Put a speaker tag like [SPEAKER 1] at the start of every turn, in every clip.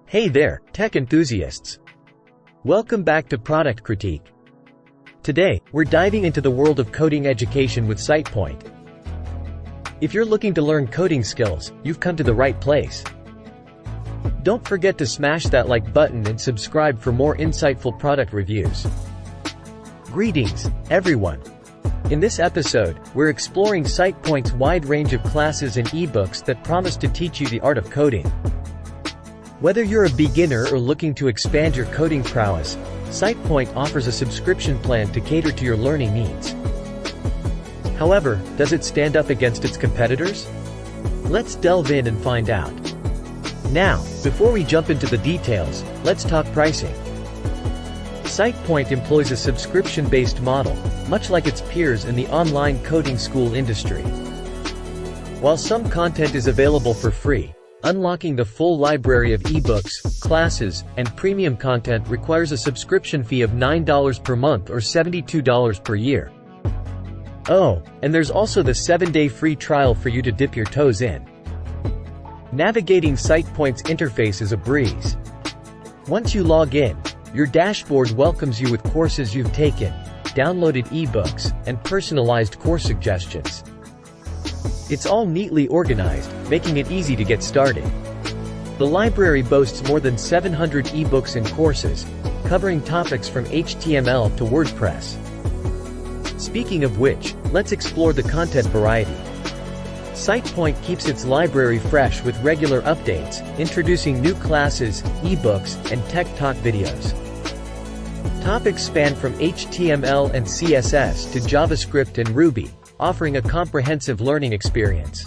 [SPEAKER 1] Hey there, tech enthusiasts! Welcome back to Product Critique. Today, we're diving into the world of coding education with SitePoint. If you're looking to learn coding skills, you've come to the right place. Don't forget to smash that like button and subscribe for more insightful product reviews. Greetings, everyone! In this episode, we're exploring SitePoint's wide range of classes and ebooks that promise to teach you the art of coding. Whether you're a beginner or looking to expand your coding prowess, SitePoint offers a subscription plan to cater to your learning needs. However, does it stand up against its competitors? Let's delve in and find out. Now, before we jump into the details, let's talk pricing. SitePoint employs a subscription-based model, much like its peers in the online coding school industry. While some content is available for free, unlocking the full library of ebooks, classes, and premium content requires a subscription fee of $9 per month or $72 per year. Oh, and there's also the 7-day free trial for you to dip your toes in. Navigating SitePoint's interface is a breeze. Once you log in, your dashboard welcomes you with courses you've taken, downloaded ebooks, and personalized course suggestions. It's all neatly organized, making it easy to get started. The library boasts more than 700 ebooks and courses, covering topics from HTML to WordPress. Speaking of which, let's explore the content variety. SitePoint keeps its library fresh with regular updates, introducing new classes, ebooks, and tech talk videos. Topics span from HTML and CSS to JavaScript and Ruby, offering a comprehensive learning experience.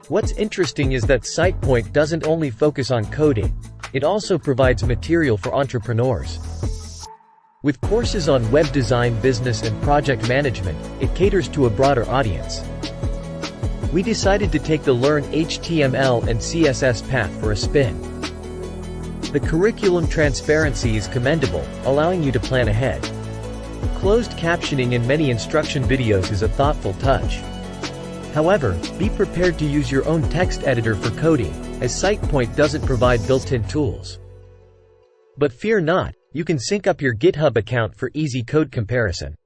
[SPEAKER 1] What's interesting is that SitePoint doesn't only focus on coding, it also provides material for entrepreneurs. With courses on web design, business, and project management, it caters to a broader audience. We decided to take the Learn HTML and CSS path for a spin. The curriculum transparency is commendable, allowing you to plan ahead. Closed captioning in many instruction videos is a thoughtful touch. However, be prepared to use your own text editor for coding, as SitePoint doesn't provide built-in tools. But fear not, you can sync up your GitHub account for easy code comparison.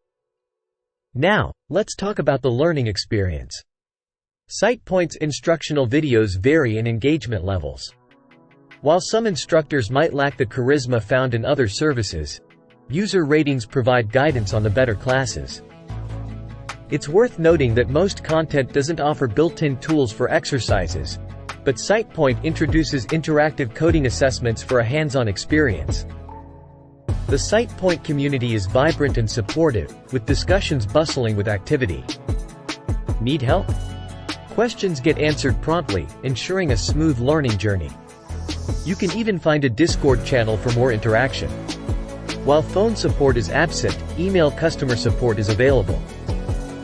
[SPEAKER 1] Now, let's talk about the learning experience. SitePoint's instructional videos vary in engagement levels. While some instructors might lack the charisma found in other services, user ratings provide guidance on the better classes. It's worth noting that most content doesn't offer built-in tools for exercises, but SitePoint introduces interactive coding assessments for a hands-on experience. The SitePoint community is vibrant and supportive, with discussions bustling with activity. Need help? Questions get answered promptly, ensuring a smooth learning journey. You can even find a Discord channel for more interaction. While phone support is absent, email customer support is available.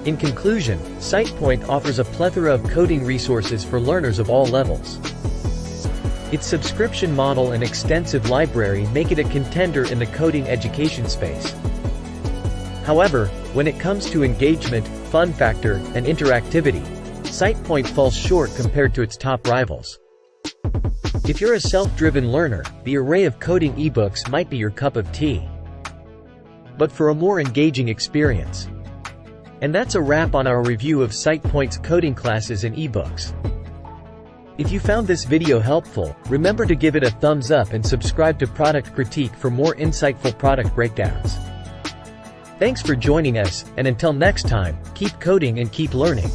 [SPEAKER 1] In conclusion, SitePoint offers a plethora of coding resources for learners of all levels. Its subscription model and extensive library make it a contender in the coding education space. However, when it comes to engagement, fun factor, and interactivity, SitePoint falls short compared to its top rivals. If you're a self-driven learner, the array of coding ebooks might be your cup of tea. But for a more engaging experience. And that's a wrap on our review of SitePoint's coding classes and ebooks. If you found this video helpful, remember to give it a thumbs up and subscribe to Product Critique for more insightful product breakdowns. Thanks for joining us, and until next time, keep coding and keep learning.